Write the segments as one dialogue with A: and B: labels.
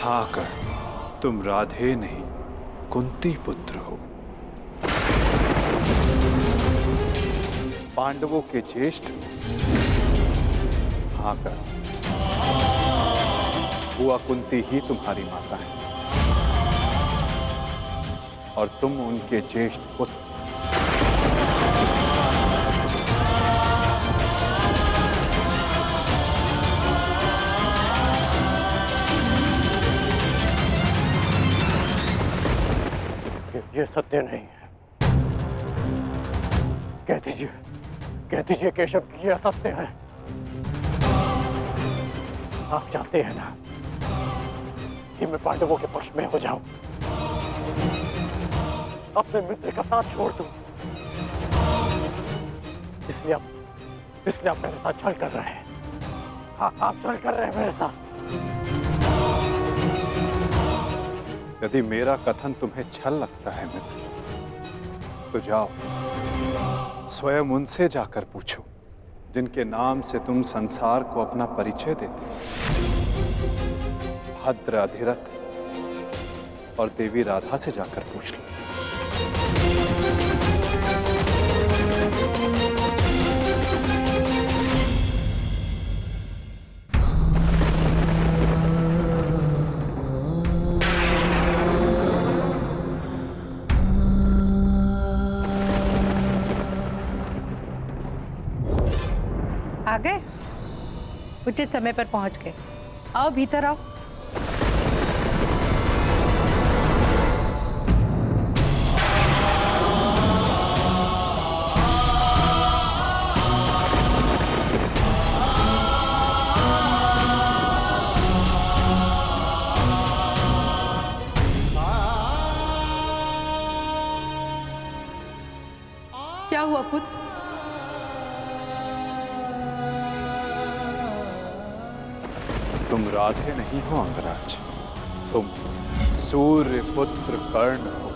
A: हाँ कर्ण, तुम राधे नहीं कुंती पुत्र हो। पांडवों के ज्येष्ठ। हाँ कर्ण, बुआ कुंती ही तुम्हारी माता है और तुम उनके ज्येष्ठ पुत्र।
B: ये सत्य नहीं है। कह दीजिए केशव कि ये असत्य है। आप चाहते हैं ना कि मैं पांडवों के पक्ष में हो जाऊं, अपने मित्र का साथ छोड़ दूं, इसलिए आप मेरे साथ छल कर रहे हैं। हाँ, आप छल कर रहे हैं मेरे साथ।
A: यदि मेरा कथन तुम्हें छल लगता है मित्र, तो जाओ स्वयं उनसे जाकर पूछो जिनके नाम से तुम संसार को अपना परिचय देते हो। भद्र, अधिरथ और देवी राधा से जाकर पूछ लो।
C: आ गए? उचित समय पर पहुंच गए। आओ भीतर आओ। क्या हुआ पुत्र?
A: तुम राधे नहीं हो अंगराज, तुम सूर्य पुत्र कर्ण हो।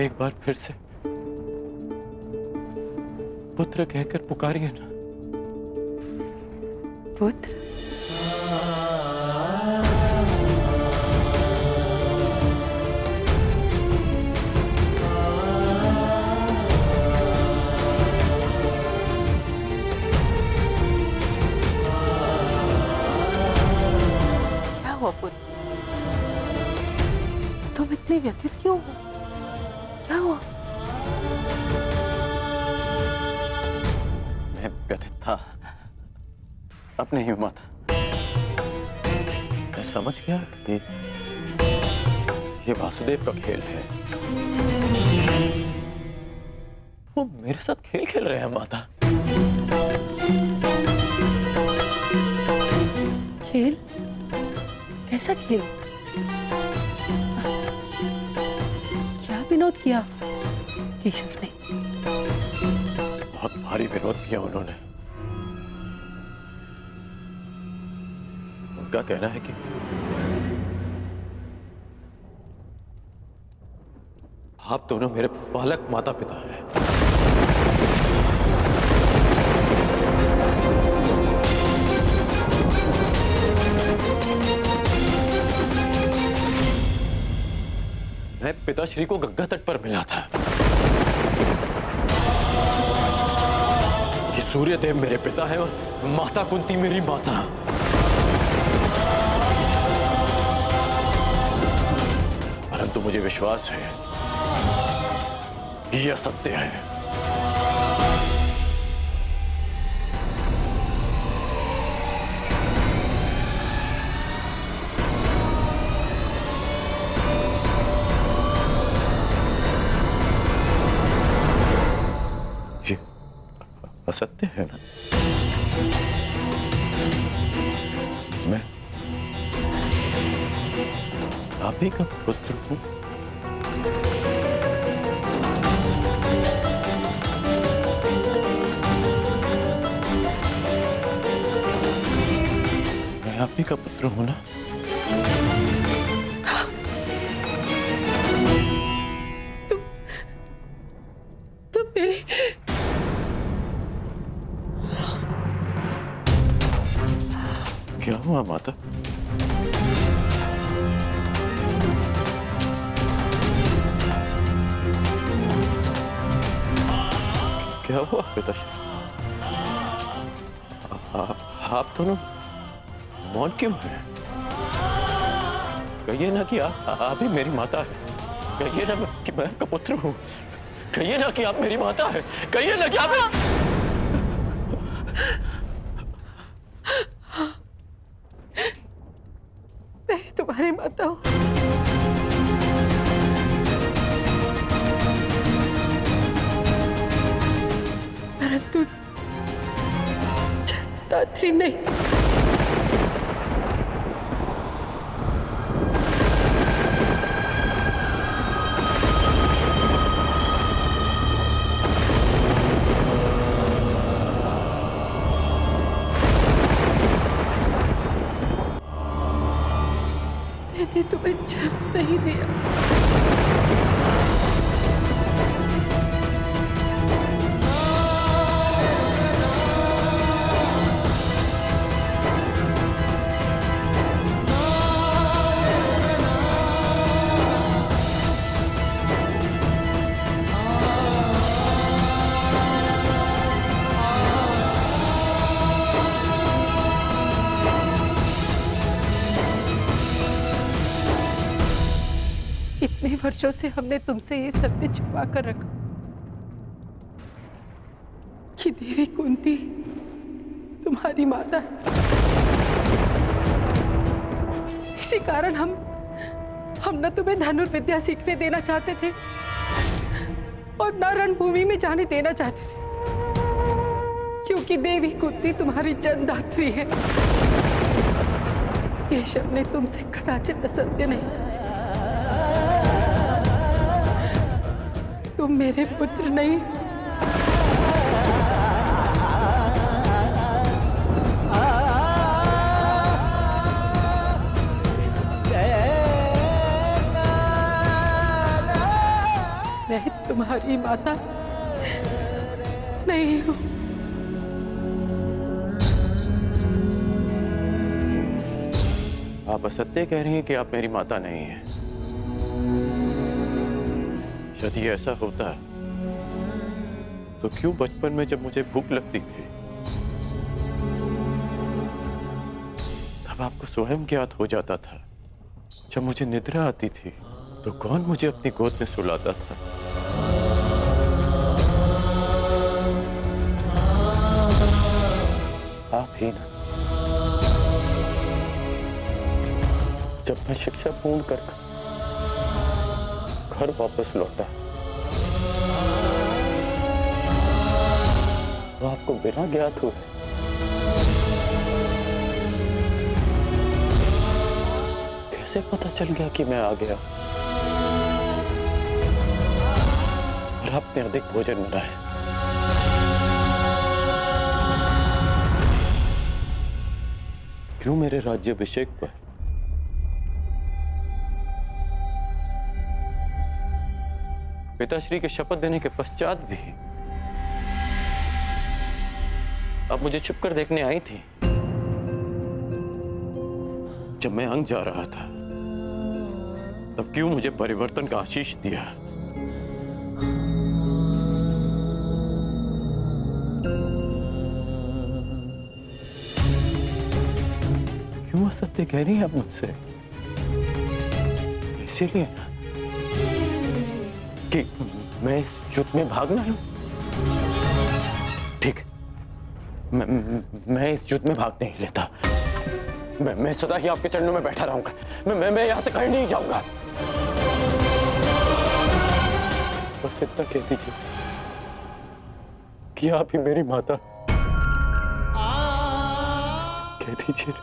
B: एक बार फिर से पुत्र कहकर पुकारिए ना।
C: पुत्र? क्या हुआ पुत्र? तुम इतने व्यथित क्यों हो? क्या हुआ?
B: मैं व्यथित था अपने ही मत। मैं समझ गया कि ये वासुदेव का खेल है। वो मेरे साथ खेल खेल रहे हैं माता।
C: खेल? कैसा खेल? क्या विनोद किया केशव ने?
B: बहुत भारी विरोध किया उन्होंने। उनका कहना है कि आप दोनों मेरे बालक माता पिता हैं। मैं पिताश्री को गंगा तट पर मिला था कि सूर्यदेव मेरे पिता है और माता कुंती मेरी माता। परंतु मुझे विश्वास है कि यह सत्य है। ये असत्य है ना? मैं आप ही का पुत्र हूं। मैं आप ही का पुत्र हूं ना? क्या हुआ पिताश्री? आप दोनों मौन क्यों हैं? कहिए ना कि आप ही मेरी माता है। कहिए ना कि मैं आपका पुत्र हूँ। कहिए ना कि आप मेरी माता है। कहिए ना कि आप
C: मैं तुम्हारी माता हूँ। परंतु दात्री नहीं। मैंने तुम्हें जन्म नहीं दिया। इतने वर्षों से हमने तुमसे ये सत्य छुपा कर रखा कि देवी कुंती तुम्हारी माता है। इसी कारण हम न तुम्हें धनुर्विद्या सीखने देना चाहते थे और न रणभूमि में जाने देना चाहते थे, क्योंकि देवी कुंती तुम्हारी जन्मदात्री है। केशव ने तुमसे कदाचित असत्य नहीं कहा। तुम मेरे पुत्र नहीं। मैं तुम्हारी माता नहीं हूं।
B: आप असत्य कह रही हैं कि आप मेरी माता नहीं हैं। यदि ऐसा होता तो क्यों बचपन में जब मुझे भूख लगती थी तब आपको स्वयं ज्ञात हो जाता था? जब मुझे निद्रा आती थी तो कौन मुझे अपनी गोद में सुलाता था? आप ही ना। जब मैं शिक्षा पूर्ण कर घर वापस लौटा तो आपको बिना ज्ञात हुए कैसे पता चल गया कि मैं आ गया और आपने अधिक भोजन बनाया? क्यों मेरे राज्याभिषेक पर पिताश्री के शपथ देने के पश्चात भी आप मुझे छुप कर देखने आई थी? जब मैं अंग जा रहा था तब क्यों मुझे परिवर्तन का आशीष दिया? क्यों असत्य कह रही हैं आप मुझसे? इसीलिए कि मैं इस युद्ध में भाग ना लूं। ठीक, मैं इस युद्ध में भाग नहीं लेता। मैं सदा ही आपके चरणों में बैठा रहूंगा। मैं यहां से कहीं नहीं जाऊंगा। बस इतना कह दीजिए कि आप ही मेरी माता। कह दीजिए।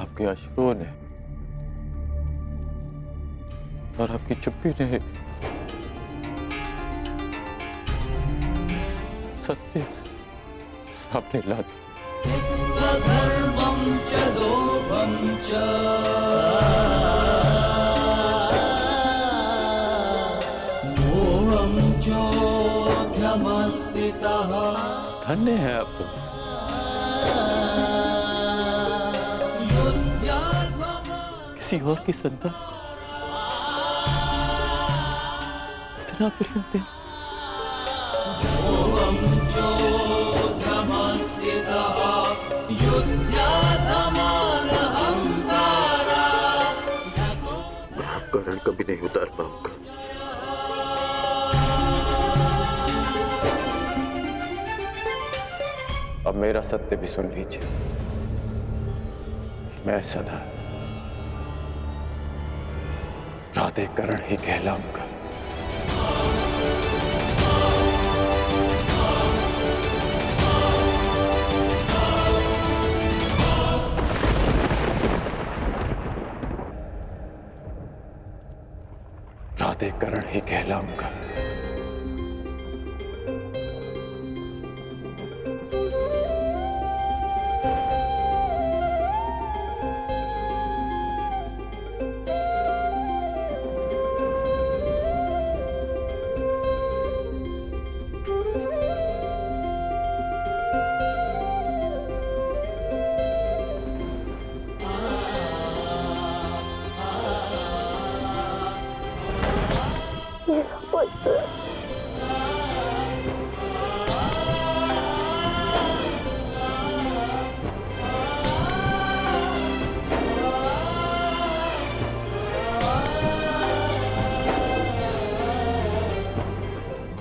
B: आपके अश्रुओं ने और आपकी चुप्पी ने सत्य सामने ला दिया।
D: धर्मं च लोभं च
B: धन्य है आप तुम। किसी और की संतान इतना प्रेम दे।
E: मैं आपका ऋण कभी नहीं उतार पाऊंगा।
B: अब मेरा सत्य भी सुन लीजिए। मैं सदा प्राधिकरण ही कहलाऊंगा। प्राधिकरण ही कहलाऊंगा।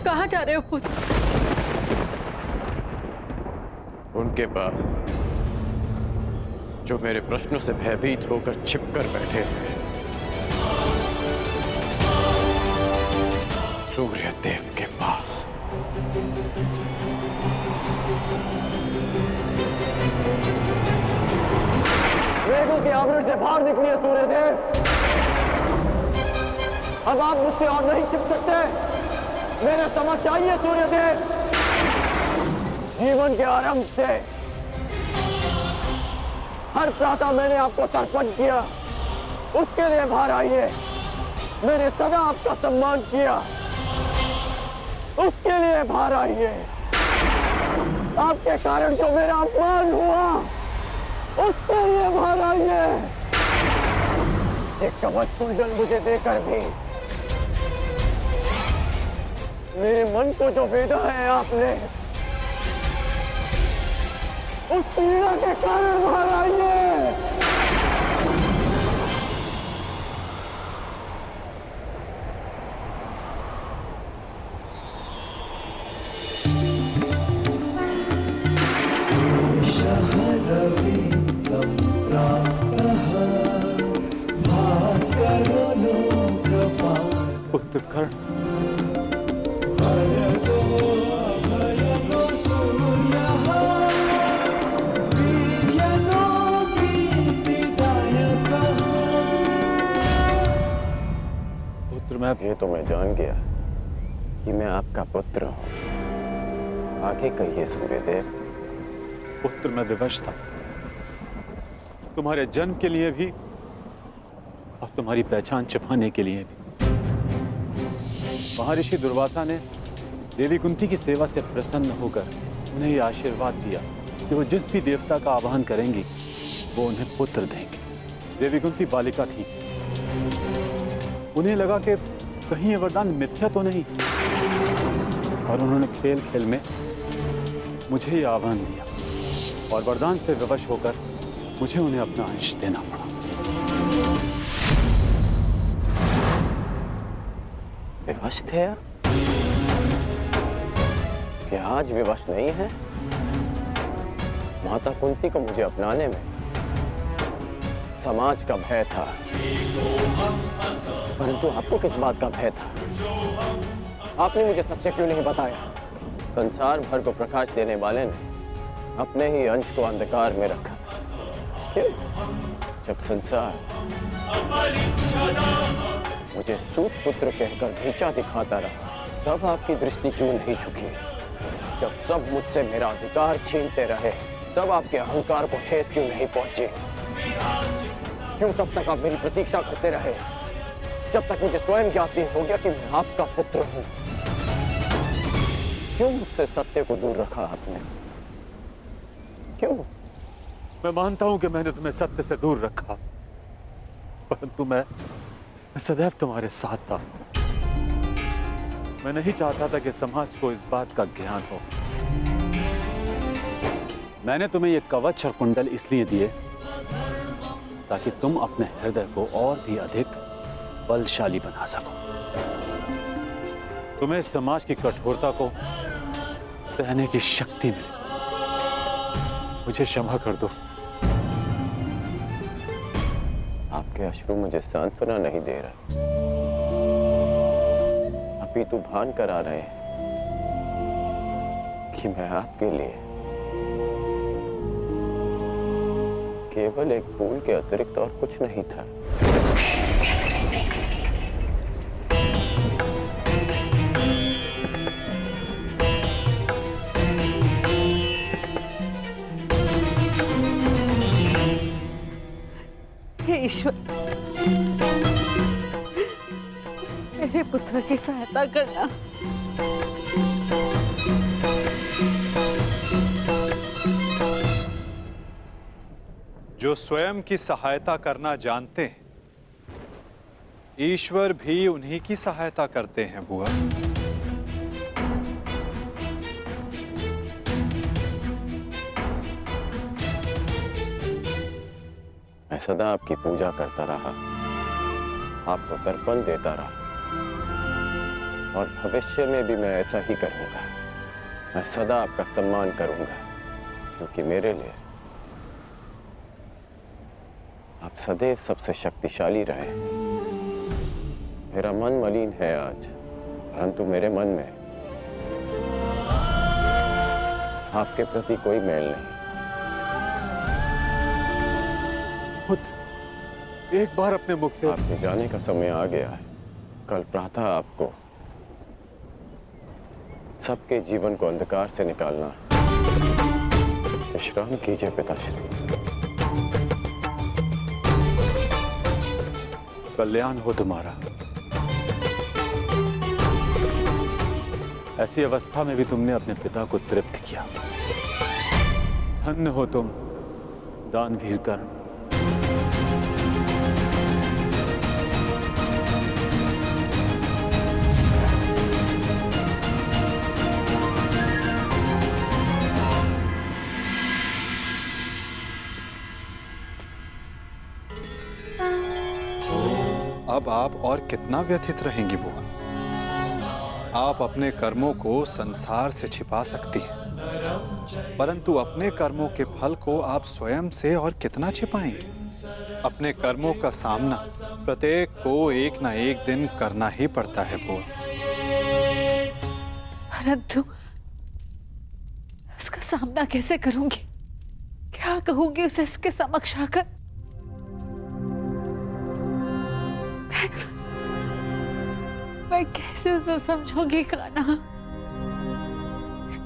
C: कहाँ जा रहे हो पुत्र?
B: उनके पास जो मेरे प्रश्नों से भयभीत होकर छिपकर बैठे हैं। सूर्य देव के पास।
F: मेघों के आवरण से बाहर निकलिए सूर्यदेव। अब आप मुझसे और नहीं छिप सकते। मेरे समक्ष आइए सूर्यदेव। जीवन के आरंभ से हर प्रातः मैंने आपको तर्पण किया, उसके लिए बाहर आइए। मैंने सदा आपका सम्मान किया, उसके लिए बाहर आइए। आपके कारण जो मेरा अपमान हुआ, उसके लिए बाहर आइए। एक कवच कुंडल मुझे देकर भी मेरे मन को जो भेदा है आपने, उस पीड़ा के कारण बाहर आइए।
A: पुत्र कर्ण,
B: ये तो मैं जान गया कि मैं आपका पुत्र हूं। आगे कहिए सूर्यदेव।
A: पुत्र मैं विवश था, तुम्हारे जन्म के लिए भी और तुम्हारी पहचान छिपाने के लिए भी। महर्षि दुर्वासा ने देवी कुंती की सेवा से प्रसन्न होकर उन्हें यह आशीर्वाद दिया कि वो जिस भी देवता का आवाहन करेंगी वो उन्हें पुत्र देंगे। देवी कुंती बालिका थी, उन्हें लगा कि कहीं ये वरदान मिथ्या तो नहीं, और उन्होंने खेल खेल में मुझे ये आह्वान दिया और वरदान से विवश होकर मुझे उन्हें अपना अंश देना पड़ा।
B: विवश थे आप? क्या आज विवश नहीं है? माता कुंती को मुझे अपनाने में समाज का भय था, परंतु आपको किस बात का भय था? आपने मुझे सच्चे क्यों नहीं बताया? संसार भर को प्रकाश देने वाले ने अपने ही अंश को अंधकार में रखा। क्यों? जब संसार मुझे सूत पुत्र कहकर नीचा दिखाता रहा, तब आपकी दृष्टि क्यों नहीं झुकी? जब सब मुझसे मेरा अधिकार छीनते रहे, तब आपके अहंकार को ठेस क्यों नहीं पहुंची? क्यों तब तक आप मेरी प्रतीक्षा करते रहे, जब तक मुझे स्वयं ज्ञात नहीं हो गया कि मैं आपका पुत्र हूं? क्यों मुझसे सत्य को दूर रखा आपने? क्यों?
A: मैं मानता हूं कि मैंने तुम्हें सत्य से दूर रखा, परंतु मैं सदैव तुम्हारे साथ था। मैं नहीं चाहता था कि समाज को इस बात का ज्ञान हो। मैंने तुम्हें ये कवच और कुंडल इसलिए दिए ताकि तुम अपने हृदय को और भी अधिक बलशाली बना सको। तुम्हें समाज की कठोरता को सहने की शक्ति मिले। मुझे क्षमा कर दो।
B: आपके अश्रु मुझे सांत्वना नहीं दे रहे, अपितु भान करा रहे हैं कि मैं आपके लिए केवल एक फूल के अतिरिक्त और कुछ नहीं था।
G: हे ईश्वर, मेरे पुत्र की सहायता करना।
A: जो स्वयं की सहायता करना जानते हैं, ईश्वर भी उन्हीं की सहायता करते हैं बुआ।
B: मैं सदा आपकी पूजा करता रहा, आपको तर्पण देता रहा, और भविष्य में भी मैं ऐसा ही करूंगा। मैं सदा आपका सम्मान करूंगा, क्योंकि मेरे लिए आप सदैव सबसे शक्तिशाली रहे। मेरा मन मलिन है आज, परंतु मेरे मन में आपके प्रति कोई मेल नहीं।
A: एक बार अपने मुख से
B: आपके जाने का समय आ गया है। कल प्रातः आपको सबके जीवन को अंधकार से निकालना है। विश्राम कीजिए पिताश्री।
A: कल्याण हो तुम्हारा। ऐसी अवस्था में भी तुमने अपने पिता को तृप्त किया। धन्य हो तुम दानवीर कर्ण। अब आप और कितना व्यथित रहेंगी बुआ? आप अपने कर्मों को संसार से छिपा सकती हैं, परंतु अपने कर्मों के फल को आप स्वयं से और कितना छिपाएंगी? अपने कर्मों का सामना प्रत्येक को एक ना एक दिन करना ही पड़ता है बुआ।
G: परंतु उसका सामना कैसे करूंगी? क्या कहूंगी उसे इसके समक्ष आकर? मैं कैसे उसे समझाऊंगी कान्हा?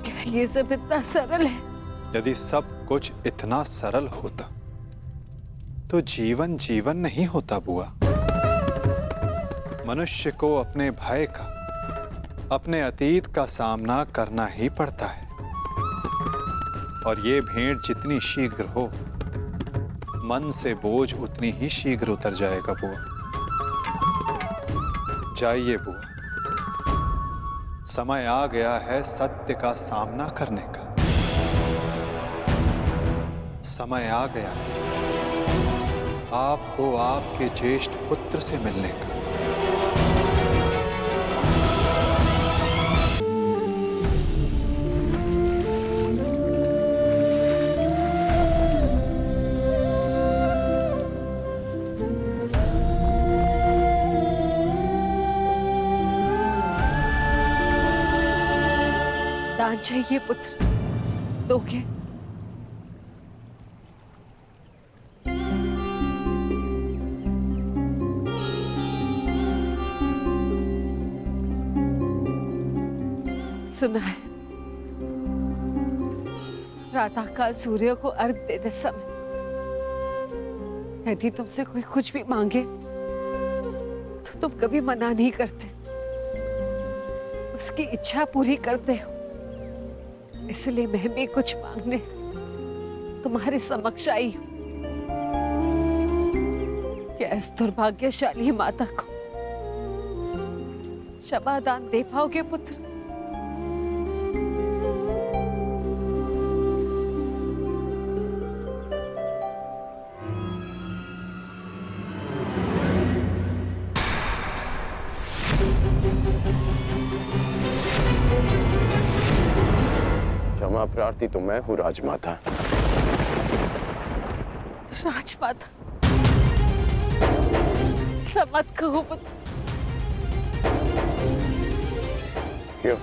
G: क्या ये सब इतना सरल है?
A: यदि सब कुछ इतना सरल होता तो जीवन जीवन नहीं होता बुआ। मनुष्य को अपने भय का, अपने अतीत का सामना करना ही पड़ता है, और ये भेंट जितनी शीघ्र हो, मन से बोझ उतनी ही शीघ्र उतर जाएगा बुआ। जाइए बुआ, समय आ गया है सत्य का सामना करने का। समय आ गया आपको आपके ज्येष्ठ पुत्र से मिलने का।
G: दान चाहिए पुत्र, दोगे? सुना है, प्रातःकाल सूर्य को अर्घ देते समय यदि तुमसे कोई कुछ भी मांगे तो तुम कभी मना नहीं करते, उसकी इच्छा पूरी करते हो। इसलिए मैं भी कुछ मांगने तुम्हारे समक्ष आई हूं कि इस दुर्भाग्यशाली माता को क्षमादान दे पाओगे पुत्र?
B: क्षमा प्रार्थी तो मैं हूँ राजमाता।
G: राजमाता, ऐसा मत कहो पुत्र।
B: क्यों?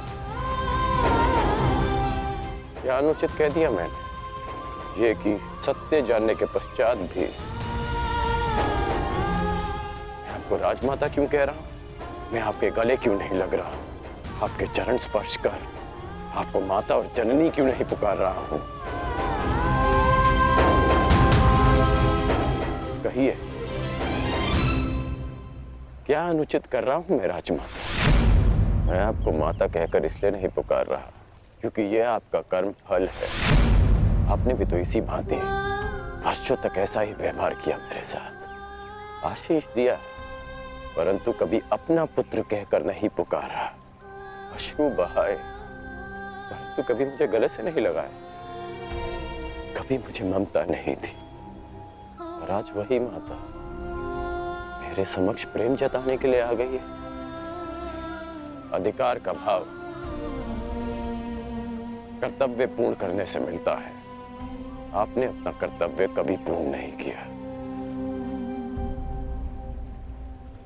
B: क्या अनुचित कह दिया मैंने? ये कि सत्य जानने के पश्चात भी मैं आपको राजमाता क्यों कह रहा हूं? मैं आपके गले क्यों नहीं लग रहा हूं? आपके चरण स्पर्श कर आपको माता और जननी क्यों नहीं पुकार रहा हूं? कहिए, क्या अनुचित कर रहा हूं मैं राजमाता? मैं आपको माता कहकर इसलिए नहीं पुकार रहा क्योंकि यह आपका कर्म फल है। आपने भी तो इसी भांति वर्षों तक ऐसा ही व्यवहार किया मेरे साथ, आशीष दिया, परंतु कभी अपना पुत्र कहकर नहीं पुकारा, अश्रु बहाए, परंतु कभी मुझे गले से नहीं लगाया, कभी मुझे ममता नहीं थी। और आज वही माता मेरे समक्ष प्रेम जताने के लिए आ गई है। अधिकार का भाव कर्तव्य पूर्ण करने से मिलता है। आपने अपना कर्तव्य कभी पूर्ण नहीं किया,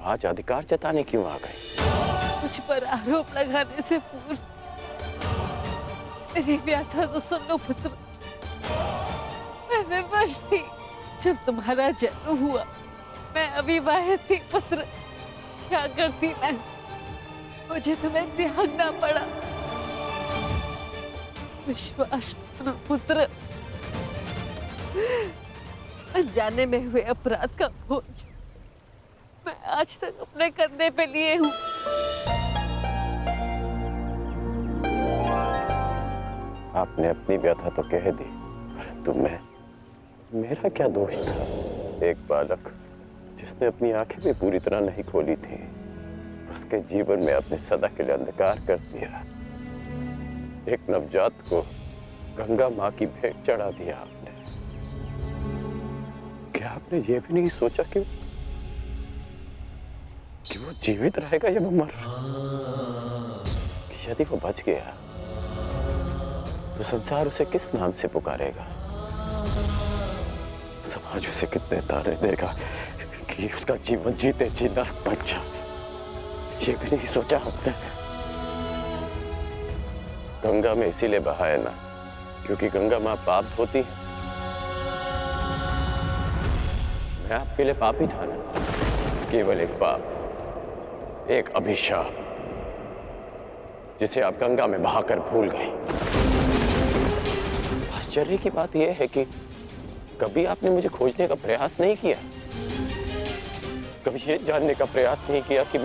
B: आज अधिकार जताने क्यों आ गई?
G: मुझ पर आरोप लगाने से पूर्व मेरी व्याथा तो सुन लो पुत्र। मैं विवश थी जब तुम्हारा जन्म हुआ। मैं अविवाहित थी पुत्र। क्या करती मैं? मुझे तुम्हें त्यागना पड़ा। विश्वास मानो पुत्र, अनजाने में हुए अपराध का बोझ मैं आज तक अपने कंधे पे लिए हूँ।
B: आपने अपनी व्यथा तो कह दी, परंतु मेरा क्या दोष था? एक बालक जिसने अपनी आंखें भी पूरी तरह नहीं खोली थी, उसके जीवन में आपने सदा के लिए अंधकार कर दिया। एक नवजात को गंगा माँ की भेंट चढ़ा दिया आपने। क्या आपने ये भी नहीं सोचा कि वो जीवित रहेगा या वो मर? यदि वो बच गया तो संसार उसे किस नाम से पुकारेगा? समाज उसे कितने ताने देगा कि उसका जीवन जीते जी नरक बन जाए। ये भी नहीं सोचा हमने। गंगा में इसीलिए बहाया ना क्योंकि गंगा मां पाप धोती है। मैं आपके लिए पापी था ना, केवल एक पाप, एक अभिशाप जिसे आप गंगा में बहाकर भूल गई। आश्चर्य की बात यह है कि कभी आपने मुझे खोजने का प्रयास नहीं किया, कभी ये जानने का प्रयास नहीं किया कि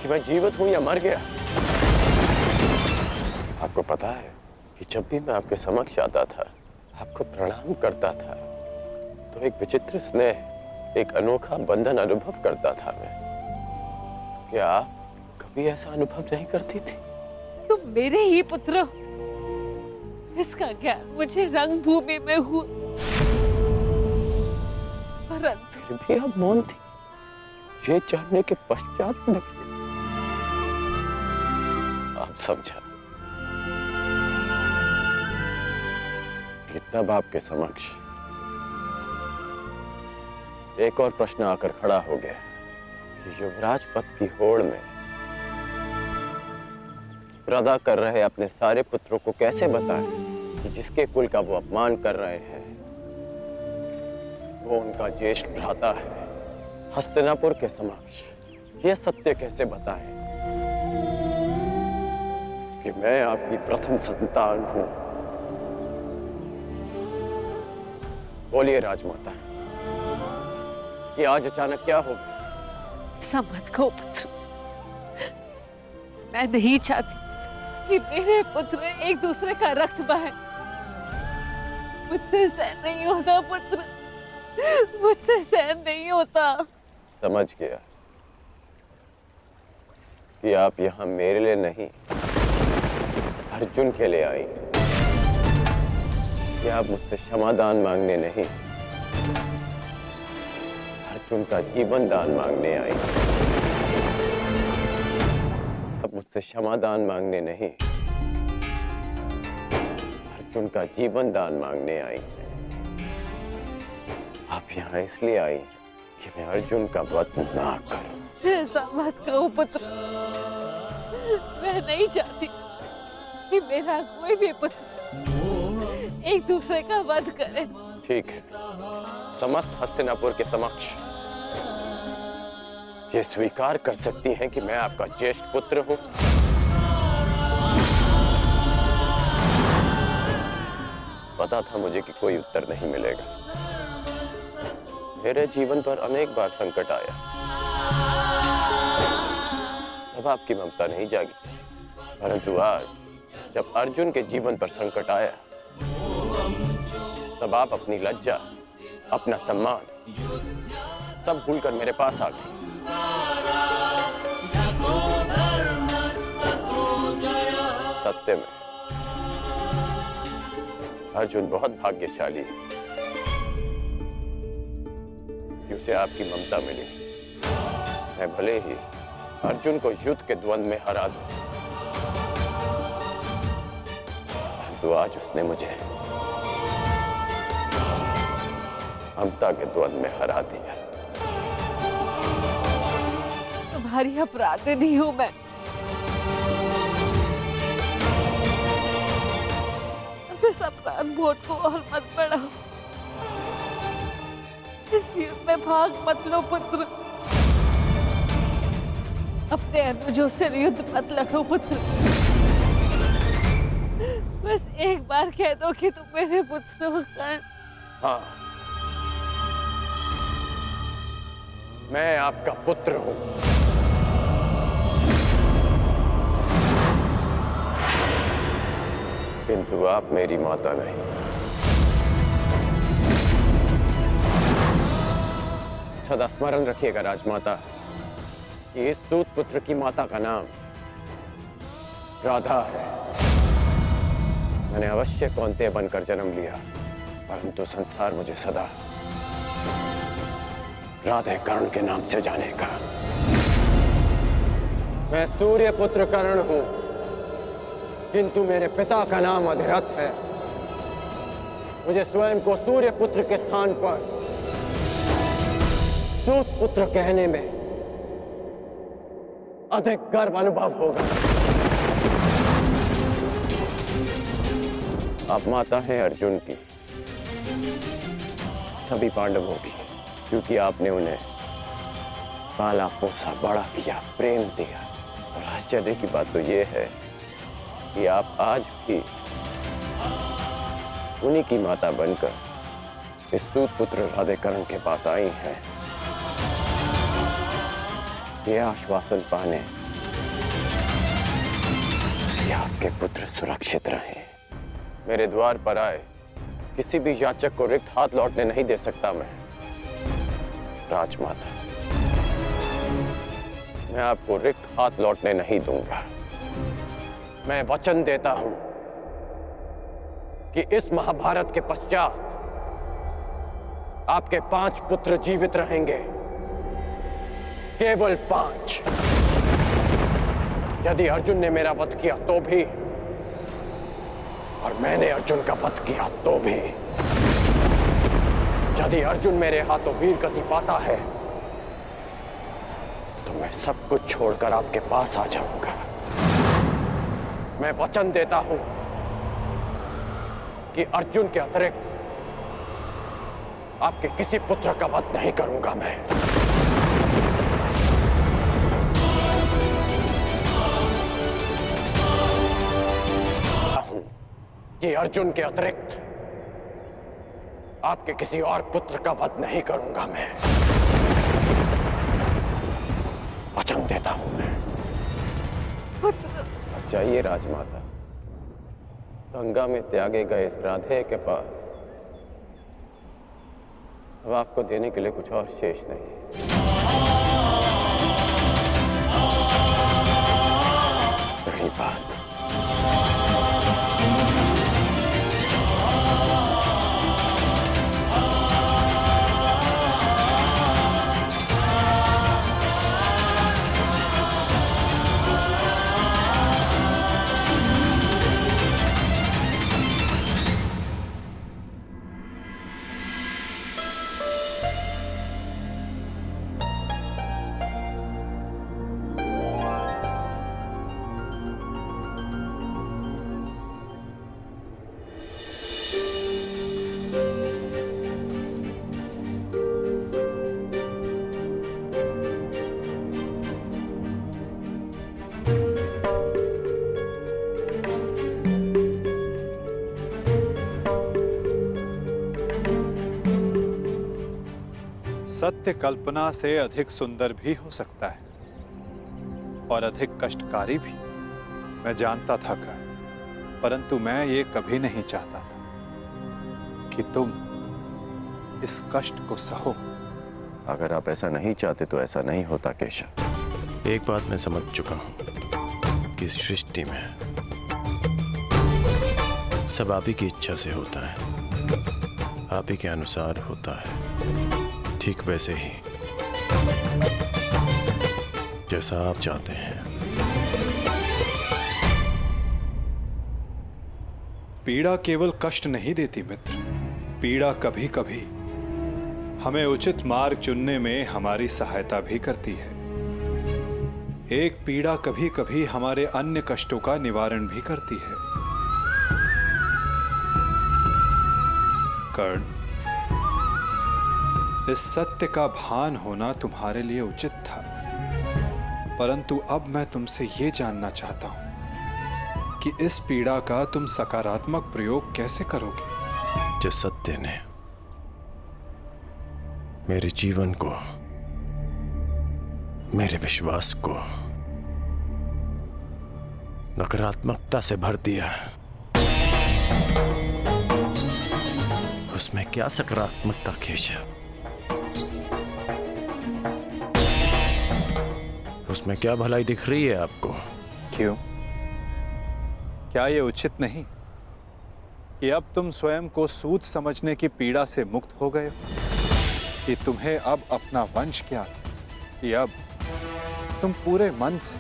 B: मैं जीवित हूं या मर गया। आपको पता है कि जब भी मैं आपके समक्ष आता था, आपको प्रणाम करता था, तो एक विचित्र स्नेह, एक अनोखा बंधन अनुभव करता था मैं। क्या आप कभी ऐसा अनुभव नहीं करती थी?
G: तुम मेरे ही पुत्र हो। इसका ज्ञान मुझे रंगभूमि में हुआ, परंतु
B: फिर भी आप मौन थी। ये जानने के पश्चात में आप समझा कि तब आपके समक्ष एक और प्रश्न आकर खड़ा हो गया कि युवराज पद की होड़ में प्रदा कर रहे अपने सारे पुत्रों को कैसे बताएं कि जिसके कुल का वो अपमान कर रहे हैं वो उनका ज्येष्ठ भ्राता है। हस्तिनापुर के समक्ष ये सत्य कैसे बताएं कि मैं आपकी प्रथम संतान हूं? बोलिए राजमाता, कि आज अचानक क्या हो गया?
G: ऐसा मत कहो पुत्र। मैं नहीं चाहती कि मेरे पुत्र एक दूसरे का रक्त बहे। मुझसे सहन नहीं होता पुत्र, मुझसे सहन नहीं होता।
B: समझ गया कि आप यहाँ मेरे लिए नहीं, अर्जुन के लिए आई। कि आप मुझसे क्षमादान मांगने नहीं, अर्जुन का जीवन दान मांगने आई। आप मुझसे क्षमादान मांगने नहीं, अर्जुन का जीवन दान मांगने आई। आप यहाँ इसलिए आई कि मैं अर्जुन का वध ना करूं।
G: ऐसा मत कहो पुत्र, मैं नहीं चाहती कि मेरा कोई भी पुत्र एक दूसरे का वध करे।
B: ठीक है, समस्त हस्तिनापुर के समक्ष ये स्वीकार कर सकती हैं कि मैं आपका ज्येष्ठ पुत्र हूं। पता था मुझे कि कोई उत्तर नहीं मिलेगा। मेरे जीवन पर अनेक बार संकट आया, तब आपकी ममता नहीं जागी। परंतु आज जब अर्जुन के जीवन पर संकट आया, तब आप अपनी लज्जा, अपना सम्मान सब भूलकर मेरे पास आ गए। सत्य में अर्जुन बहुत भाग्यशाली है कि उसे आपकी ममता मिली। मैं भले ही अर्जुन को युद्ध के द्वंद्व में हरा दूं, परंतु आज उसने मुझे ममता के द्वंद्व में हरा दिया।
G: तुम्हारी अपराधी नहीं हूं मैं। इस अपराध बोध को और मत बढ़ाओ। इस युद्ध में भाग मत लो पुत्र। अपने अनुजों से युद्ध मत लड़ो पुत्र। बस एक बार कह दो कि तुम मेरे पुत्र हो कर्ण।
B: हाँ, मैं आपका पुत्र हूं। किंतु आप मेरी माता नहीं। सदा स्मरण रखिएगा राजमाता कि इस सूत पुत्र की माता का नाम राधा है। मैंने अवश्य कौंतेय बनकर जन्म लिया, परंतु संसार मुझे सदा राधे कर्ण के नाम से जानेगा। मैं सूर्य पुत्र कर्ण हूं, किंतु मेरे पिता का नाम अधिरथ है। मुझे स्वयं को सूर्य पुत्र के स्थान पर सूत पुत्र कहने में अधिक गर्व अनुभव होगा। आप माता हैं अर्जुन की, सभी पांडवों की, क्योंकि आपने उन्हें पाला पोसा बड़ा किया, प्रेम दिया। और आश्चर्य की बात तो यह है कि आप आज भी उन्हीं की माता बनकर इस सूत पुत्र राधे कर्ण के पास आई हैं, ये आश्वासन पाने कि आपके पुत्र सुरक्षित रहे। मेरे द्वार पर आए किसी भी याचक को रिक्त हाथ लौटने नहीं दे सकता मैं। राजमाता, मैं आपको रिक्त हाथ लौटने नहीं दूंगा। मैं वचन देता हूं कि इस महाभारत के पश्चात आपके 5 पुत्र जीवित रहेंगे, केवल 5। यदि अर्जुन ने मेरा वध किया तो भी, और मैंने अर्जुन का वध किया तो भी। यदि अर्जुन मेरे हाथों वीर गति पाता है तो मैं सब कुछ छोड़कर आपके पास आ जाऊंगा। मैं वचन देता हूं कि अर्जुन के अतिरिक्त आपके किसी पुत्र का वध नहीं करूंगा मैं। कि अर्जुन के अतिरिक्त आपके किसी और पुत्र का वध नहीं करूंगा मैं। वचन देता हूं मैं। अब जाइए राजमाता, गंगा में त्यागे गए इस राधे के पास अब आपको देने के लिए कुछ और शेष नहीं है। रही बात
A: सत्य कल्पना से अधिक सुंदर भी हो सकता है और अधिक कष्टकारी भी। मैं जानता था कर, परंतु मैं ये कभी नहीं चाहता था कि तुम इस कष्ट को सहो।
E: अगर आप ऐसा नहीं चाहते तो ऐसा नहीं होता केशव।
H: एक बात मैं समझ चुका हूं कि इस सृष्टि में सब आप ही की इच्छा से होता है, आप ही के अनुसार होता है, ठीक वैसे ही जैसा आप चाहते हैं।
A: पीड़ा केवल कष्ट नहीं देती मित्र, पीड़ा कभी कभी हमें उचित मार्ग चुनने में हमारी सहायता भी करती है। एक पीड़ा कभी कभी हमारे अन्य कष्टों का निवारण भी करती है। कर्ण, इस सत्य का भान होना तुम्हारे लिए उचित था, परंतु अब मैं तुमसे ये जानना चाहता हूं कि इस पीड़ा का तुम सकारात्मक प्रयोग कैसे करोगे।
H: जिस सत्य ने मेरे जीवन को, मेरे विश्वास को नकारात्मकता से भर दिया, उसमें क्या सकारात्मकता केशव? उसमें क्या भलाई दिख रही है आपको?
A: क्यों? क्या ये उचित नहीं कि अब तुम स्वयं को सूद समझने की पीड़ा से मुक्त हो गए हो? कि तुम्हें अब अपना वंश क्या, कि अब तुम पूरे मन से,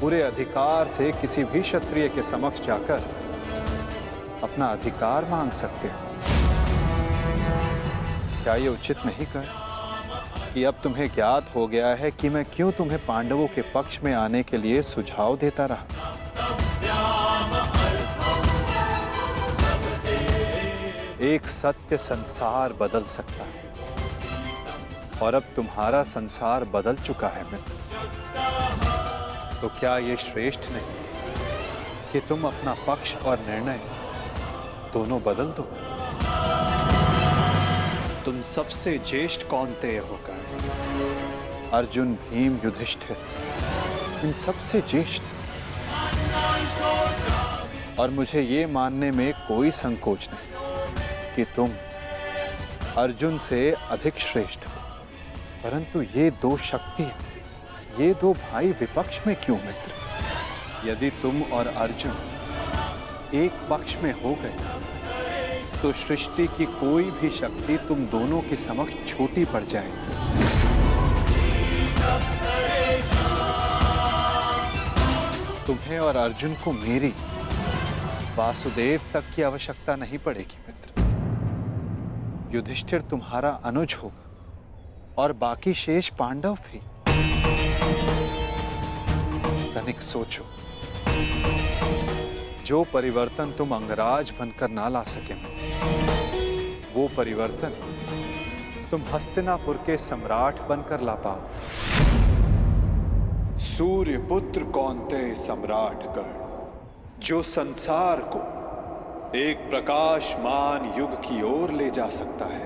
A: पूरे अधिकार से किसी भी क्षत्रिय के समक्ष जाकर अपना अधिकार मांग सकते हो। क्या ये उचित नहीं कर कि अब तुम्हें ज्ञात हो गया है कि मैं क्यों तुम्हें पांडवों के पक्ष में आने के लिए सुझाव देता रहा? एक सत्य संसार बदल सकता है और अब तुम्हारा संसार बदल चुका है मित्र। तो क्या ये श्रेष्ठ नहीं कि तुम अपना पक्ष और निर्णय दोनों बदल दो? तुम सबसे ज्येष्ठ कौन्तेय होकर अर्जुन, भीम, युधिष्ठिर, इन सबसे ज्येष्ठ, और मुझे ये मानने में कोई संकोच नहीं कि तुम अर्जुन से अधिक श्रेष्ठ हो। परंतु ये दो शक्ति, ये दो भाई विपक्ष में क्यों मित्र? यदि तुम और अर्जुन एक पक्ष में हो गए तो सृष्टि की कोई भी शक्ति तुम दोनों के समक्ष छोटी पड़ जाएगी। तुम्हें और अर्जुन को मेरी, वासुदेव तक की आवश्यकता नहीं पड़ेगी मित्र। युधिष्ठिर तुम्हारा अनुज होगा और बाकी शेष पांडव भी। तनिक सोचो, जो परिवर्तन तुम अंगराज बनकर ना ला सके, वो परिवर्तन तुम हस्तिनापुर के सम्राट बनकर ला पाओ। सूर्य पुत्र कौन्तेय सम्राट गण, जो संसार को एक प्रकाशमान युग की ओर ले जा सकता है।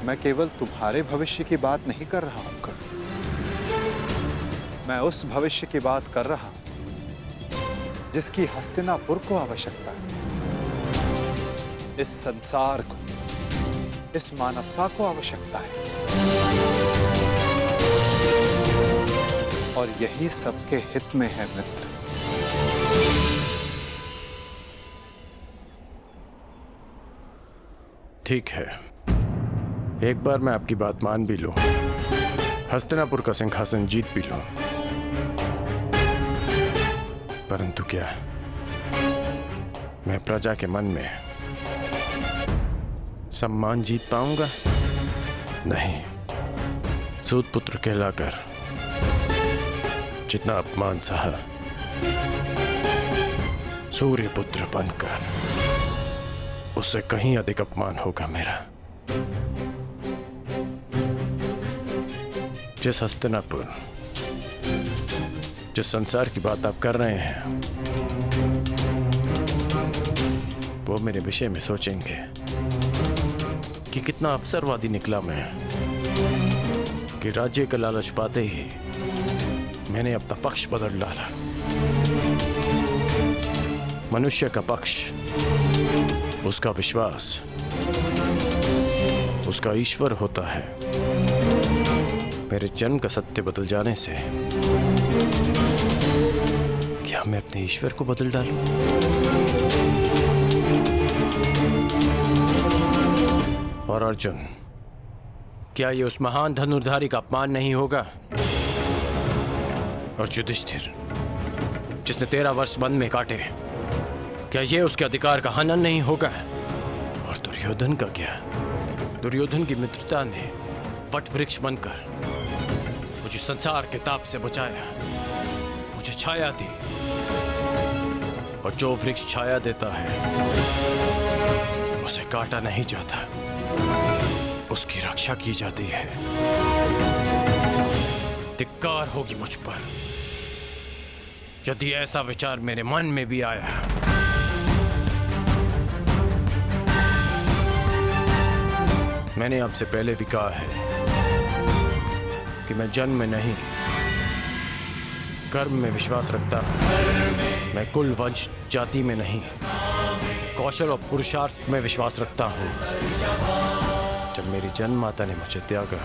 A: मैं केवल तुम्हारे भविष्य की बात नहीं कर रहा हूं कर्ण, मैं उस भविष्य की बात कर रहा हूं जिसकी हस्तिनापुर को आवश्यकता है, इस संसार को, इस मानवता को आवश्यकता है। और यही सबके हित में है मित्र।
H: ठीक है, एक बार मैं आपकी बात मान भी लूं, हस्तिनापुर का सिंहासन जीत भी लूं, परंतु क्या मैं प्रजा के मन में सम्मान जीत पाऊंगा? नहीं। सूत पुत्र कहलाकर जितना अपमान सहा, सूर्य पुत्र बनकर उससे कहीं अधिक अपमान होगा मेरा। जिस हस्तिनापुर, जिस संसार की बात आप कर रहे हैं, वो मेरे विषय में सोचेंगे कि कितना अवसरवादी निकला मैं, कि राज्य का लालच पाते ही मैंने अपना पक्ष बदल डाला। मनुष्य का पक्ष, उसका विश्वास, उसका ईश्वर होता है। मेरे जन्म का सत्य बदल जाने से क्या मैं अपने ईश्वर को बदल डालूं? और अर्जुन, क्या ये उस महान धनुर्धारी का अपमान नहीं होगा? और युधिष्ठिर, जिसने 13 वर्ष वन में काटे, क्या ये उसके अधिकार का हनन नहीं होगा? और दुर्योधन का क्या? दुर्योधन की मित्रता ने वट वृक्ष बनकर मुझे संसार के ताप से बचाया, मुझे छाया दी। और जो वृक्ष छाया देता है उसे काटा नहीं जाता, उसकी रक्षा की जाती है। धिक्कार होगी मुझ पर यदि ऐसा विचार मेरे मन में भी आया। मैंने आपसे पहले भी कहा है कि मैं जन्म में नहीं, कर्म में विश्वास रखता हूं। मैं कुल, वंश, जाति में नहीं, कौशल और पुरुषार्थ में विश्वास रखता हूं। जब मेरी जन्म माता ने मुझे त्यागा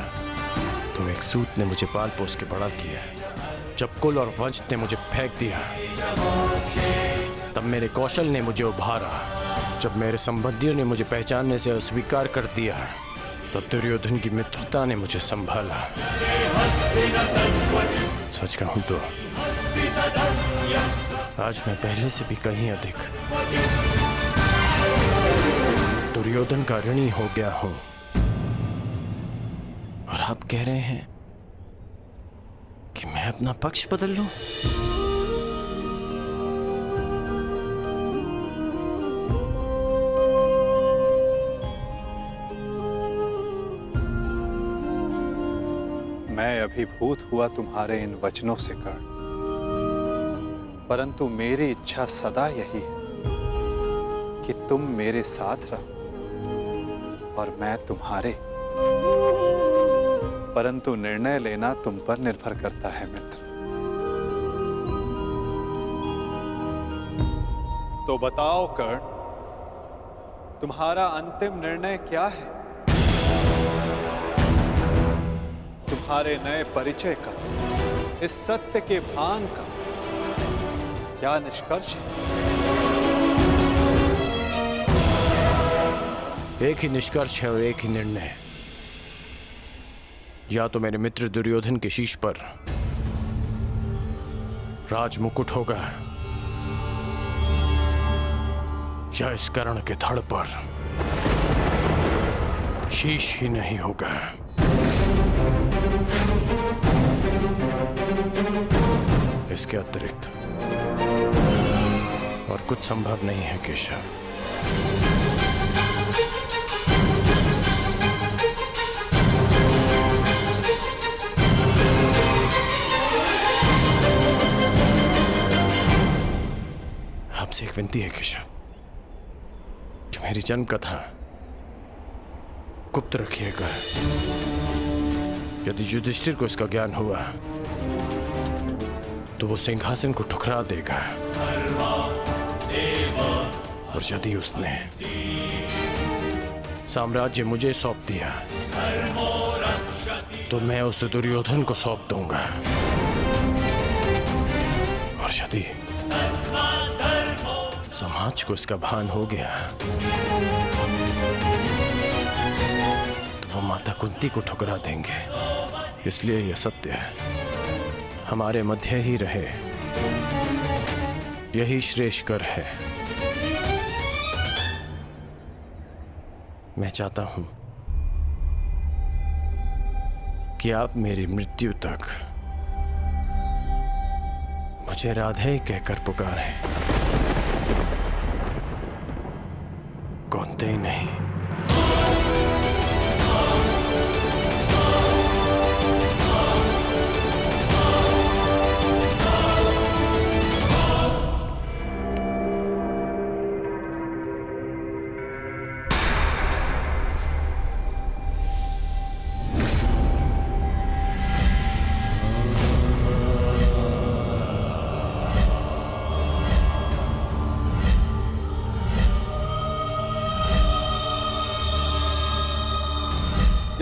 H: तो एक सूत ने मुझे पाल पोस के बड़ा किया। जब कुल और वंश ने मुझे फेंक दिया तब मेरे कौशल ने मुझे उभारा। जब मेरे संबंधियों ने मुझे पहचानने से अस्वीकार कर दिया तब दुर्योधन की मित्रता ने मुझे संभाला। सच कहूं तो आज मैं पहले से भी कहीं अधिक दुर्योधन का ऋणी हो गया हूं। और आप कह रहे हैं कि मैं अपना पक्ष बदल लूं?
A: मैं अभिभूत हुआ तुम्हारे इन वचनों से कर्ण, परंतु मेरी इच्छा सदा यही है कि तुम मेरे साथ रहो और मैं तुम्हारे। परंतु निर्णय लेना तुम पर निर्भर करता है मित्र। तो बताओ कर्ण, तुम्हारा अंतिम निर्णय क्या है? तुम्हारे नए परिचय का, इस सत्य के भान का क्या निष्कर्ष है?
H: एक ही निष्कर्ष है और एक ही निर्णय। या तो मेरे मित्र दुर्योधन के शीश पर राज मुकुट होगा या इस कर्ण के धड़ पर शीश ही नहीं होगा। इसके अतिरिक्त और कुछ संभव नहीं है केशव। आपसे एक विनती है केशव कि मेरी जन्म कथा गुप्त रखिएगा। यदि युधिष्ठिर को इसका ज्ञान हुआ तो वो सिंहासन को ठुकरा देगा। और यदि उसने साम्राज्य मुझे सौंप दिया तो मैं उसे दुर्योधन को सौंप दूंगा। और यदि समाज को इसका भान हो गया तो वो माता कुंती को ठुकरा देंगे। इसलिए यह सत्य है हमारे मध्य ही रहे, यही श्रेष्ठकर है। मैं चाहता हूं कि आप मेरी मृत्यु तक मुझे राधे कहकर पुकारें, कौनते ही नहीं।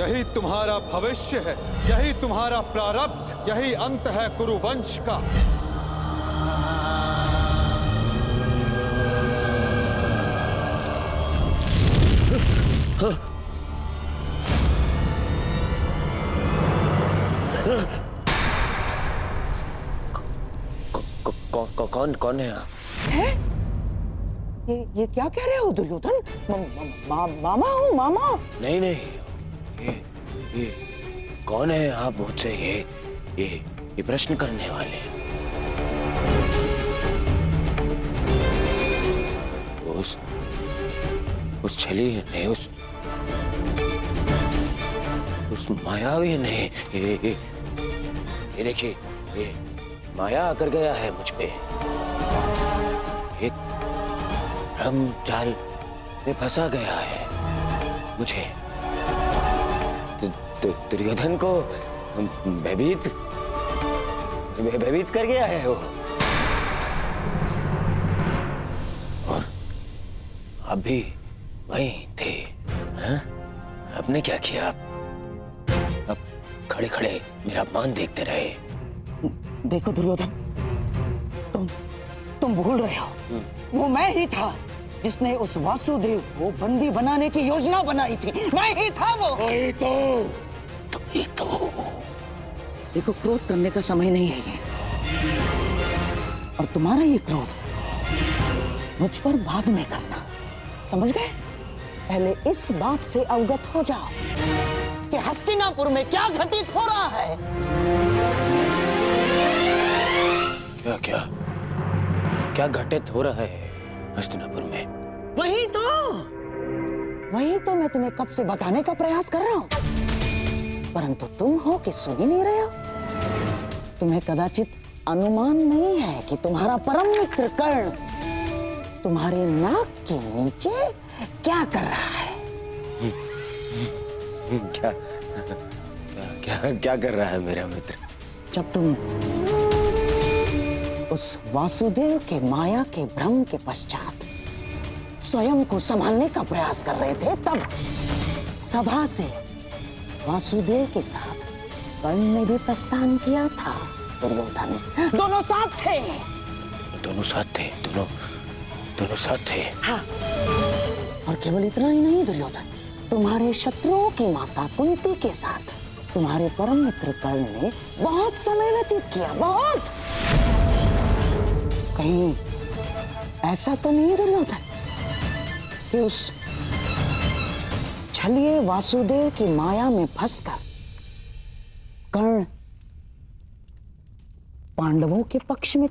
A: यही तुम्हारा भविष्य है, यही तुम्हारा प्रारब्ध, यही अंत है कुरुवंश का।
F: कौन है आप? ये क्या कह रहे हो दुर्योधन? मामा हूँ, मामा। नहीं, ये कौन है आप मुझसे ये प्रश्न करने वाले? उस छली ने, उस मायावी ने, ये देखिए, ये माया कर गया है मुझ पे। एक भ्रम जाल में फंसा गया है मुझे। दुर्योधन को भयभीत कर गया है वो। और आप भी वहीं थे, हाँ? आपने क्या किया? आप खड़े खड़े मेरा मान देखते रहे। देखो दुर्योधन, तुम भूल रहे हो, वो मैं ही था जिसने उस वासुदेव को बंदी बनाने की योजना बनाई थी। मैं ही था वो। तुम तो देखो, क्रोध करने का समय नहीं है ये। और तुम्हारा ये क्रोध मुझ पर बाद में करना, समझ गए? पहले इस बात से अवगत हो जाओ कि हस्तिनापुर में क्या घटित हो रहा है। क्या घटित हो रहा है हस्तिनापुर में? वही तो मैं तुम्हें कब से बताने का प्रयास कर रहा हूं, परंतु तुम हो कि सुन ही नहीं रहे हो। तुम्हें कदाचित अनुमान नहीं है कि तुम्हारा परम मित्र कर्ण तुम्हारे नाक के नीचे क्या कर रहा है। क्या कर रहा है मेरा मित्र? जब तुम उस वासुदेव के माया के भ्रम के पश्चात स्वयं को संभालने का प्रयास कर रहे थे, तब सभा से वासुदेव के साथ कर्ण ने भी प्रस्थान किया था। दुर्योधन दोनों साथ थे। दोनों साथ थे। हाँ, और केवल इतना ही नहीं दुर्योधन, तुम्हारे शत्रुओं की माता कुंती के साथ तुम्हारे परम मित्र कर्ण ने बहुत समय व्यतीत किया। बहुत। कहीं ऐसा तो नहीं दुर्योधन कि उस छलिए वासुदेव की माया में फंसकर कर्ण पांडवों के पक्ष में?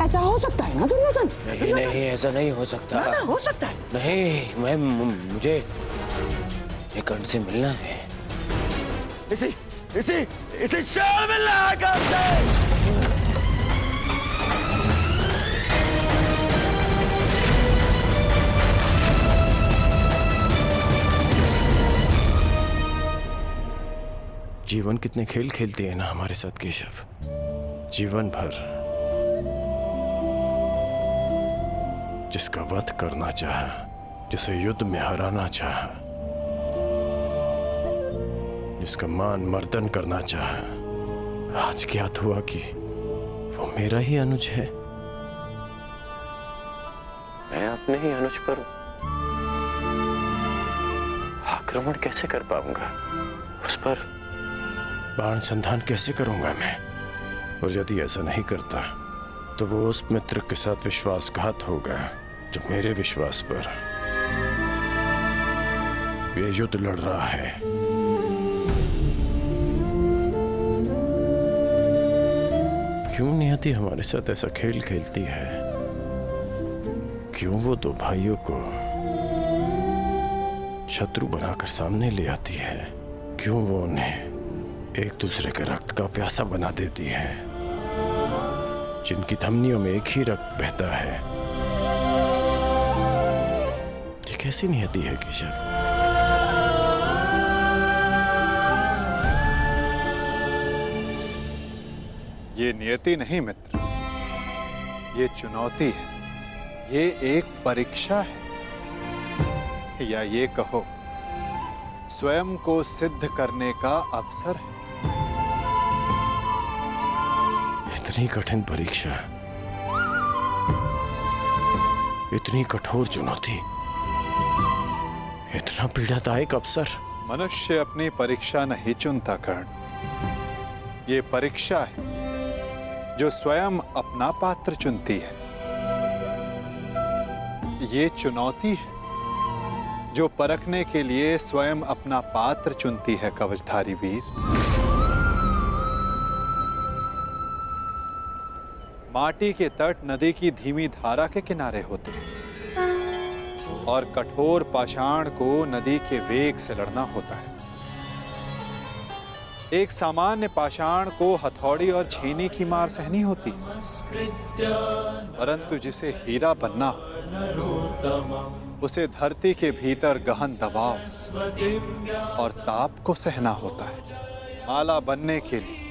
F: ऐसा हो सकता है ना दुर्योधन? नहीं, ऐसा नहीं हो सकता। ना, हो सकता है। नहीं, मुझे कर्ण से मिलना है। इसे शाल मिलना है।
H: जीवन कितने खेल खेलती है ना हमारे साथ केशव। जीवन भर जिसका वध करना चाहा, जिसे युद्ध में हराना चाहा, जिसका मान मर्दन करना चाहा, आज ज्ञात हुआ कि वो मेरा ही अनुज है।
E: मैं अपने ही अनुज पर आक्रमण कैसे कर पाऊंगा? उस पर
H: बाण संधान कैसे करूंगा मैं? और यदि ऐसा नहीं करता तो वो उस मित्र के साथ विश्वासघात होगा जो मेरे विश्वास पर ये युद्ध लड़ रहा है। क्यों नियति हमारे साथ ऐसा खेल खेलती है? क्यों वो दो भाइयों को शत्रु बनाकर सामने ले आती है? क्यों वो उन्हें एक दूसरे के रक्त का प्यासा बना देती है, जिनकी धमनियों में एक ही रक्त बहता है? ये कैसी नियति है केशव?
A: ये नियति नहीं मित्र, ये चुनौती है, ये एक परीक्षा है, या ये कहो स्वयं को सिद्ध करने का अवसर है।
H: इतनी कठिन परीक्षा, इतनी कठोर चुनौती, इतना पीड़ादायक अवसर।
A: मनुष्य अपनी परीक्षा नहीं चुनता कर्ण, ये परीक्षा है जो स्वयं अपना पात्र चुनती है। ये चुनौती है जो परखने के लिए स्वयं अपना पात्र चुनती है कवचधारी वीर। माटी के तट नदी की धीमी धारा के किनारे होते हैं और कठोर पाषाण को नदी के वेग से लड़ना होता है। एक सामान्य पाषाण को हथौड़ी और छेनी की मार सहनी होती, परंतु जिसे हीरा बनना हो उसे धरती के भीतर गहन दबाव और ताप को सहना होता है। माला बनने के लिए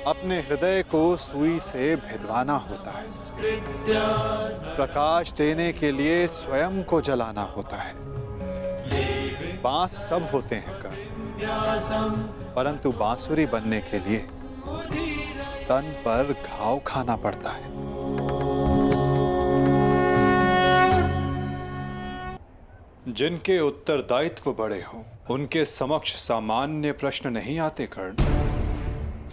A: अपने हृदय को सुई से भिदवाना होता है। प्रकाश देने के लिए स्वयं को जलाना होता है। बांस सब होते हैं कर्ण, परंतु बांसुरी बनने के लिए तन पर घाव खाना पड़ता है। जिनके उत्तरदायित्व बड़े हों उनके समक्ष सामान्य प्रश्न नहीं आते कर्ण।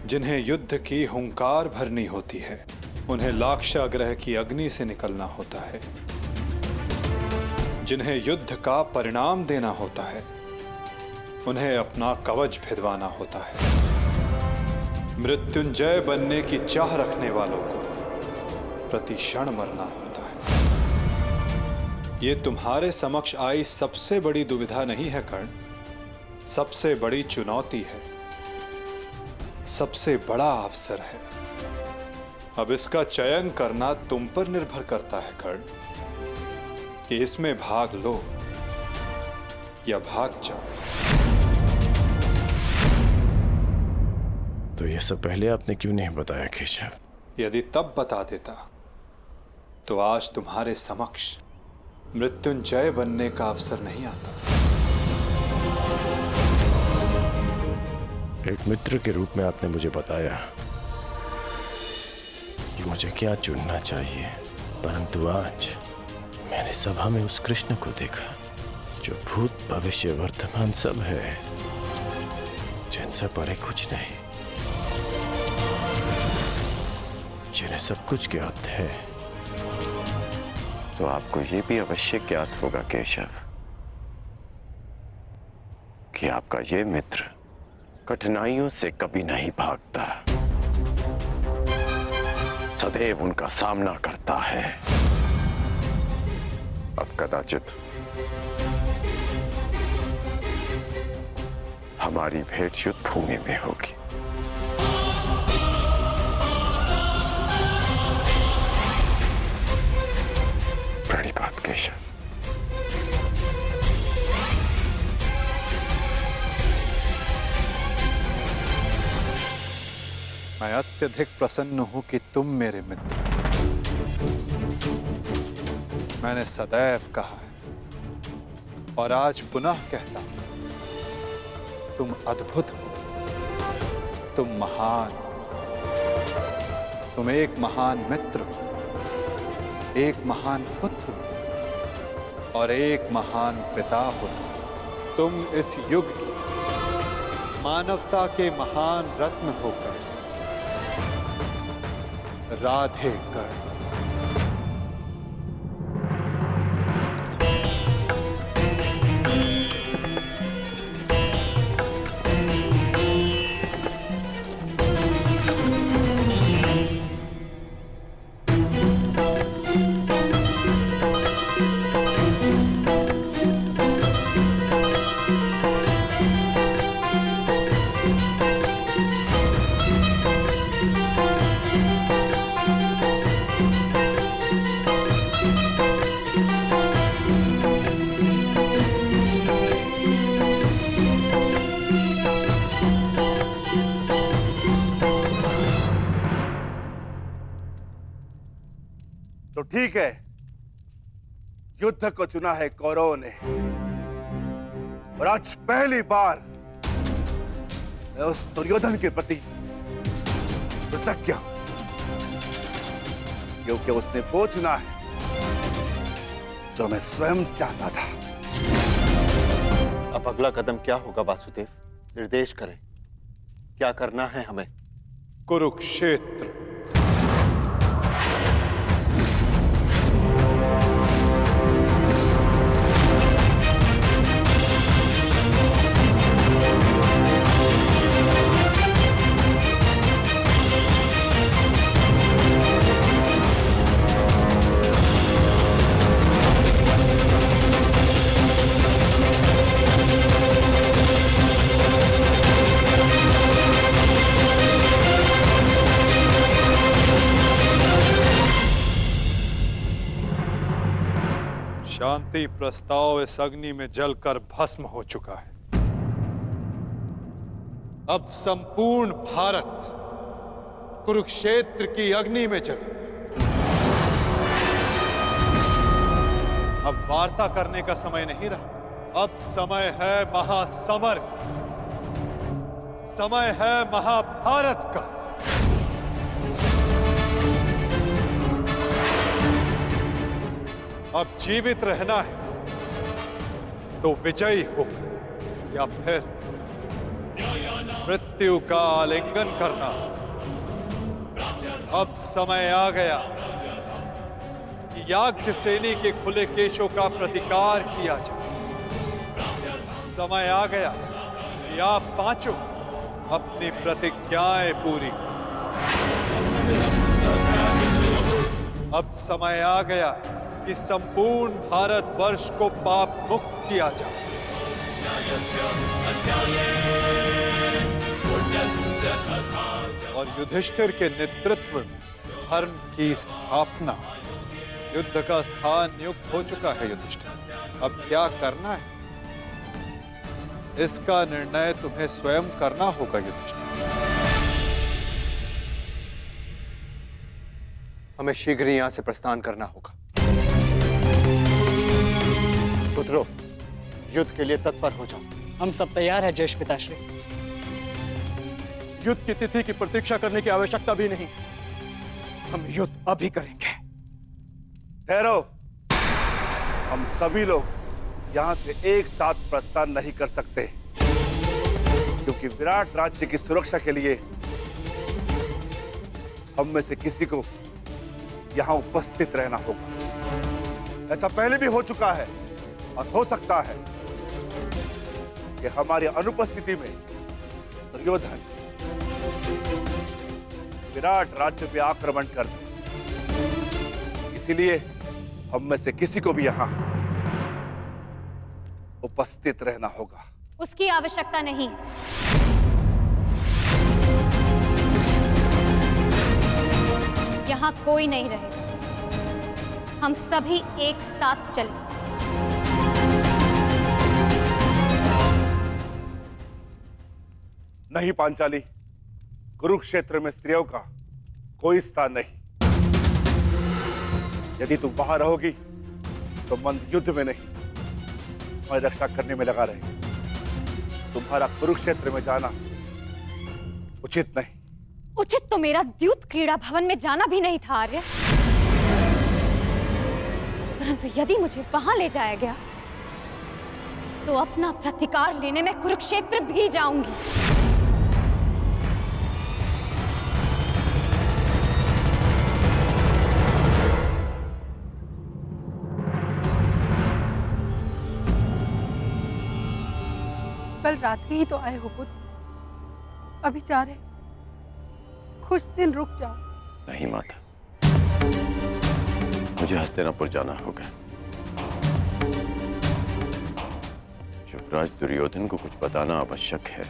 A: जिन्हें युद्ध की हुंकार भरनी होती है उन्हें लाक्षागृह की अग्नि से निकलना होता है। जिन्हें युद्ध का परिणाम देना होता है उन्हें अपना कवच भिदवाना होता है। मृत्युंजय बनने की चाह रखने वालों को प्रति क्षण मरना होता है। ये तुम्हारे समक्ष आई सबसे बड़ी दुविधा नहीं है कर्ण, सबसे बड़ी चुनौती है, सबसे बड़ा अवसर है। अब इसका चयन करना तुम पर निर्भर करता है कर्ण कि इसमें भाग लो या भाग जाओ।
H: तो ये सब पहले आपने क्यों नहीं बताया केशव?
A: यदि तब बता देता तो आज तुम्हारे समक्ष मृत्युंजय बनने का अवसर नहीं आता।
H: एक मित्र के रूप में आपने मुझे बताया कि मुझे क्या चुनना चाहिए, परंतु आज मैंने सभा में उस कृष्ण को देखा जो भूत भविष्य वर्तमान सब है, जिनसे परे कुछ नहीं, जिन्हें सब कुछ ज्ञात है।
E: तो आपको ये भी अवश्य ज्ञात होगा केशव कि आपका ये मित्र कठिनाइयों से कभी नहीं भागता, सदैव उनका सामना करता है। अब कदाचित हमारी भेंट युद्ध भूमि में होगी। प्रणिपात केशव।
A: मैं अत्यधिक प्रसन्न हूं कि तुम मेरे मित्र, मैंने सदैव कहा है और आज पुनः कहता हूं, तुम अद्भुत हो, तुम महान हो, तुम एक महान मित्र हो, एक महान पुत्र हो और एक महान पिता हो। तुम इस युग की मानवता के महान रत्न होकर राधे कर।
I: तो ठीक है, युद्ध को चुना है कौरवों ने और आज पहली बार मैं उस दुर्योधन के प्रति कृतज्ञ हूं, क्योंकि उसने वो चुना है जो मैं स्वयं चाहता था।
J: अब अगला कदम क्या होगा वासुदेव? निर्देश करें, क्या करना है हमें?
A: कुरुक्षेत्र। शांति प्रस्ताव इस अग्नि में जलकर भस्म हो चुका है। अब संपूर्ण भारत कुरुक्षेत्र की अग्नि में जल। अब वार्ता करने का समय नहीं रहा, अब समय है महासमर, समय है महाभारत का। अब जीवित रहना है तो विजयी होकर या फिर मृत्यु का आलिंगन करना। अब समय आ गया कि याज्ञसेनी के खुले केशों का प्रतिकार किया जाए। समय आ गया कि आप पांचों अपनी प्रतिज्ञाएं पूरी करें। अब समय आ गया कि संपूर्ण भारतवर्ष को पाप मुक्त किया जाए। और युधिष्ठिर के नेतृत्व में धर्म की स्थापना। युद्ध का स्थान नियुक्त हो चुका है युधिष्ठिर। अब क्या करना है, इसका निर्णय तुम्हें स्वयं करना होगा युधिष्ठिर।
J: हमें शीघ्र ही यहां से प्रस्थान करना होगा। पुत्रों, युद्ध के लिए तत्पर हो जाओ।
K: हम सब तैयार हैं ज्येष्ठ पिताश्री।
L: युद्ध की तिथि की प्रतीक्षा करने की आवश्यकता भी नहीं, हम युद्ध अभी करेंगे।
I: ठहरो, हम सभी लोग यहां से एक साथ प्रस्थान नहीं कर सकते, क्योंकि विराट राज्य की सुरक्षा के लिए हम में से किसी को यहां उपस्थित रहना होगा। ऐसा पहले भी हो चुका है और हो सकता है कि हमारी अनुपस्थिति में दुर्योधन विराट राज्य पे आक्रमण कर दे। इसीलिए हम में से किसी को भी यहां उपस्थित रहना होगा।
M: उसकी आवश्यकता नहीं। यहां कोई नहीं रहेगा, हम सभी एक साथ चलें।
I: नहीं पांचाली, कुरुक्षेत्र में स्त्रियों का कोई स्थान नहीं। यदि तुम वहां रहोगी संबंध युद्ध में नहीं, हमारी रक्षा करने में लगा रहे। तुम्हारा कुरुक्षेत्र में जाना उचित नहीं।
M: उचित तो मेरा द्यूत क्रीड़ा भवन में जाना भी नहीं था आर्य, परंतु यदि मुझे वहां ले जाया गया तो अपना प्रतिकार लेने में कुरुक्षेत्र भी जाऊंगी।
C: कल रात्रि ही तो आए हो पुत्र, अभी जा रहे, कुछ दिन रुक जाओ।
E: नहीं माता, मुझे हस्तिनापुर जाना होगा। युवराज दुर्योधन को कुछ बताना आवश्यक है।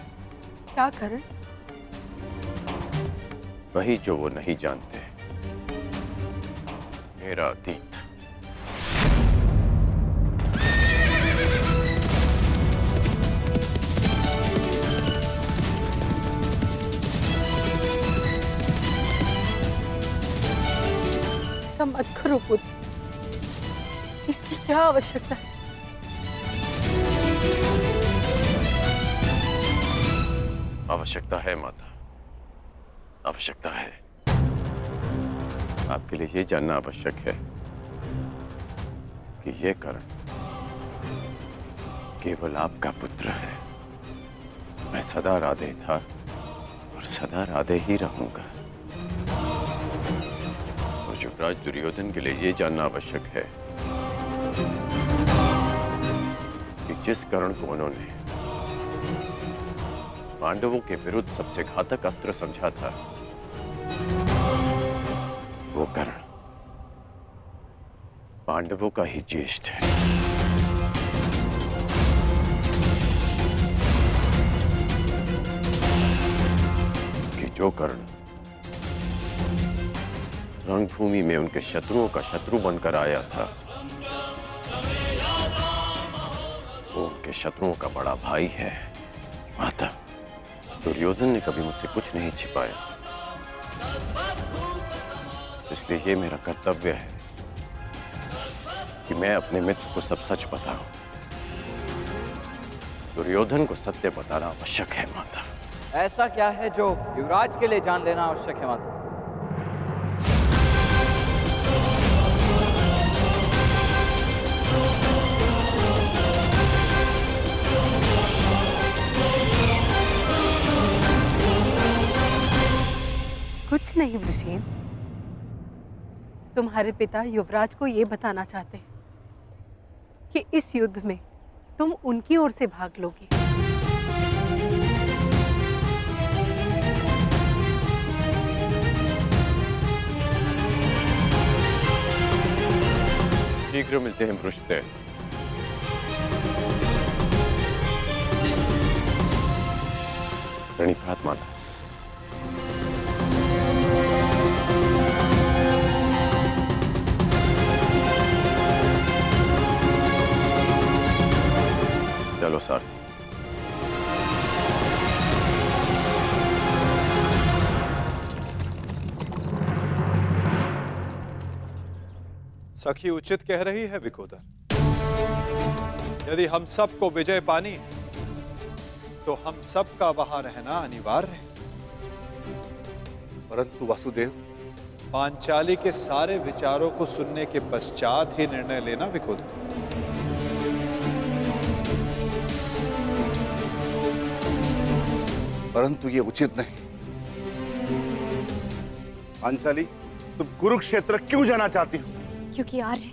C: क्या कारण?
E: वही जो वो नहीं जानते, मेरा अतीत।
C: ऐसा मत करो पुत्र, इसकी क्या आवश्यकता है?
E: आवश्यकता है माता, आवश्यकता है। आपके लिए ये जानना आवश्यक है कि ये कर्ण केवल आपका पुत्र है। मैं सदा राधे था और सदा राधे ही रहूंगा। और युवराज दुर्योधन के लिए ये जानना आवश्यक है कि जिस कर्ण को उन्होंने पांडवों के विरुद्ध सबसे घातक अस्त्र समझा था, वो कर्ण पांडवों का ही ज्येष्ठ है। कि जो कर्ण रणभूमि में उनके शत्रुओं का शत्रु बनकर आया था, वो उनके शत्रुओं का बड़ा भाई है। माता, दुर्योधन ने कभी मुझसे कुछ नहीं छिपाया, इसलिए ये मेरा कर्तव्य है कि मैं अपने मित्र को सब सच बताऊं। दुर्योधन को सत्य बताना आवश्यक है माता।
K: ऐसा क्या है जो युवराज के लिए जान लेना आवश्यक है माता?
C: कुछ नहीं वृषेण, तुम्हारे पिता युवराज को ये बताना चाहते हैं कि इस युद्ध में तुम उनकी ओर से भाग लोगे।
E: शीघ्र मिलते हैं पृष्ठदेव। प्रणिपात माता। चलो सर।
A: सखी उचित कह रही है विकोदर। यदि हम सबको विजय पानी है तो हम सबका वहां रहना अनिवार्य है।
I: परंतु वासुदेव,
A: पांचाली के सारे विचारों को सुनने के पश्चात ही निर्णय लेना विकोदर।
I: परंतु ये उचित नहीं। पांचाली, तुम कुरुक्षेत्र क्यों जाना चाहती हो?
M: क्योंकि आर्य,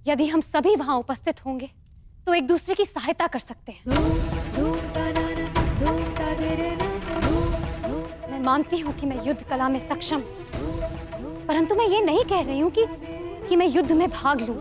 M: यदि हम सभी वहां उपस्थित होंगे तो एक दूसरे की सहायता कर सकते हैं। मैं मानती हूं कि मैं युद्ध कला में सक्षम हूं, परंतु मैं ये नहीं कह रही हूं कि मैं युद्ध में भाग लूं।